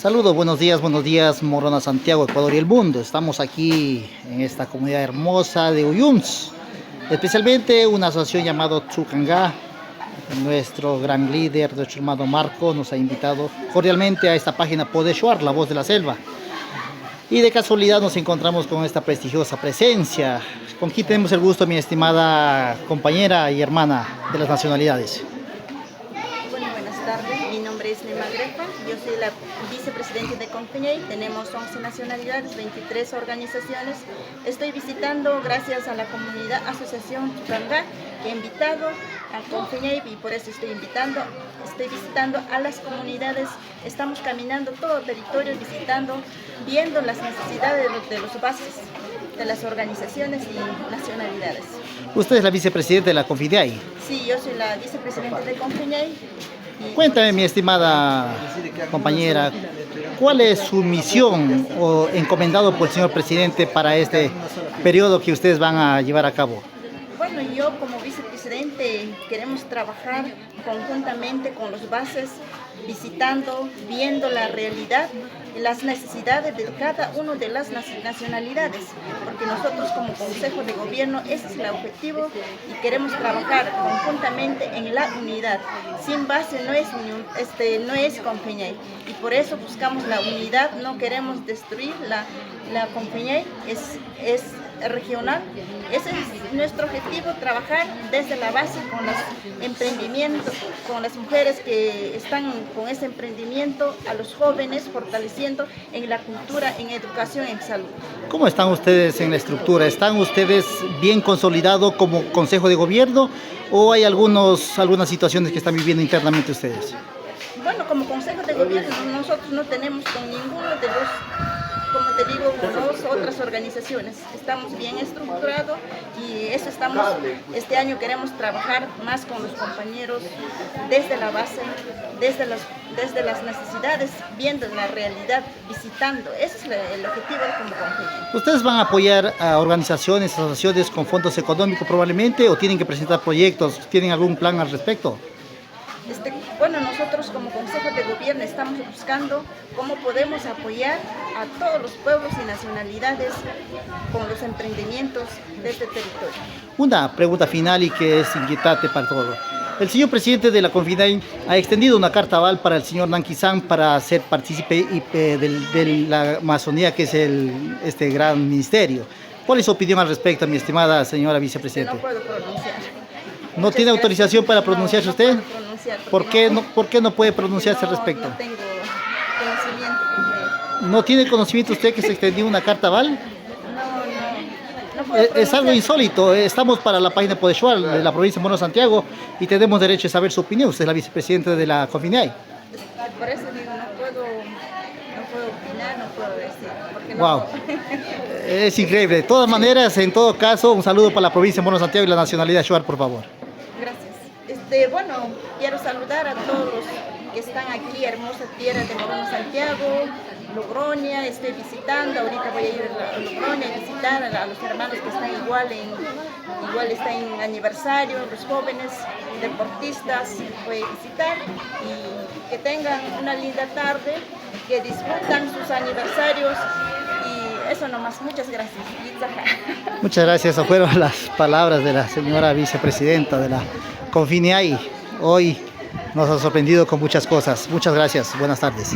Saludos, buenos días, Morona, Santiago, Ecuador y el mundo. Estamos aquí en esta comunidad hermosa de Uyuns, especialmente una asociación llamada Tsucangá. Nuestro gran líder, nuestro hermano Marco, nos ha invitado cordialmente a esta página Podeshuar, la voz de la selva. Y de casualidad nos encontramos con esta prestigiosa presencia. Con quien tenemos el gusto, mi estimada compañera y hermana de las nacionalidades. Bueno, buenas tardes. Mi nombre es Nema Grefa. Yo soy la vicepresidenta de Confeñay. Tenemos 11 nacionalidades, 23 organizaciones. Estoy visitando, gracias a la comunidad Asociación Tsucangá, que ha invitado a Confeñay, y por eso estoy visitando a las comunidades. Estamos caminando todo el territorio, visitando, viendo las necesidades de los bases de las organizaciones y nacionalidades. Usted es la vicepresidenta de la Confeñay. Sí, yo soy la vicepresidenta de Confeñay. Cuéntame, mi estimada compañera, ¿cuál es su misión o encomendado por el señor presidente para este periodo que ustedes van a llevar a cabo? Bueno, yo como vicepresidente queremos trabajar conjuntamente con los bases, visitando, viendo la realidad y las necesidades de cada una de las nacionalidades, porque nosotros como Consejo de Gobierno ese es el objetivo y queremos trabajar conjuntamente en la unidad. Sin base no es Confeñay, y por eso buscamos la unidad, no queremos destruir la Confeñay, es regional. Ese es nuestro objetivo, trabajar desde la base con los emprendimientos, con las mujeres que están con ese emprendimiento, a los jóvenes, fortaleciendo en la cultura, en educación, en salud. ¿Cómo están ustedes en la estructura? ¿Están ustedes bien consolidados como Consejo de Gobierno o hay algunas situaciones que están viviendo internamente ustedes? Bueno, como Consejo de Gobierno nosotros no tenemos con ninguno de los, como te digo, con otras organizaciones. Estamos bien estructurados y eso este año queremos trabajar más con los compañeros desde la base, desde las necesidades, viendo la realidad, visitando. Ese es el objetivo de como Confeñay. ¿Ustedes van a apoyar a organizaciones, asociaciones con fondos económicos probablemente o tienen que presentar proyectos? ¿Tienen algún plan al respecto? Bueno, nosotros como Consejo de Gobierno estamos buscando cómo podemos apoyar a todos los pueblos y nacionalidades con los emprendimientos de este territorio. Una pregunta final y que es inquietante para todos. El señor presidente de la Confeñay ha extendido una carta aval para el señor Nanquisán para ser partícipe de la Amazonía, que es este gran ministerio. ¿Cuál es su opinión al respecto, mi estimada señora vicepresidenta? No puedo pronunciar. ¿No tiene autorización para pronunciarse usted? No puedo pronunciar. ¿Por qué no puede pronunciarse al respecto? No tengo conocimiento. ¿No tiene conocimiento usted que se extendió una carta aval? No puedo Es algo pronunciar. insólito. Estamos para la página Podeshuar de la provincia de Morona, Santiago, y tenemos derecho a saber su opinión. Usted es la vicepresidenta de la Confeñay. Por eso digo, no puedo opinar, no puedo decir. Porque Wow. No. Es increíble. De todas maneras, en todo caso, un saludo para la provincia de Morona, Santiago y la nacionalidad Shuar, por favor. Gracias. Bueno, quiero saludar a todos los que están aquí, hermosa tierra de Morona, Santiago, Logroña. Estoy visitando, ahorita voy a ir a Logroña a visitar a los hermanos que están igual están en aniversario, los jóvenes deportistas, voy a visitar y que tengan una linda tarde, que disfrutan sus aniversarios y eso nomás. Muchas gracias. Muchas gracias. Esas fueron las palabras de la señora vicepresidenta de la Confeñay. Hoy nos ha sorprendido con muchas cosas. Muchas gracias. Buenas tardes.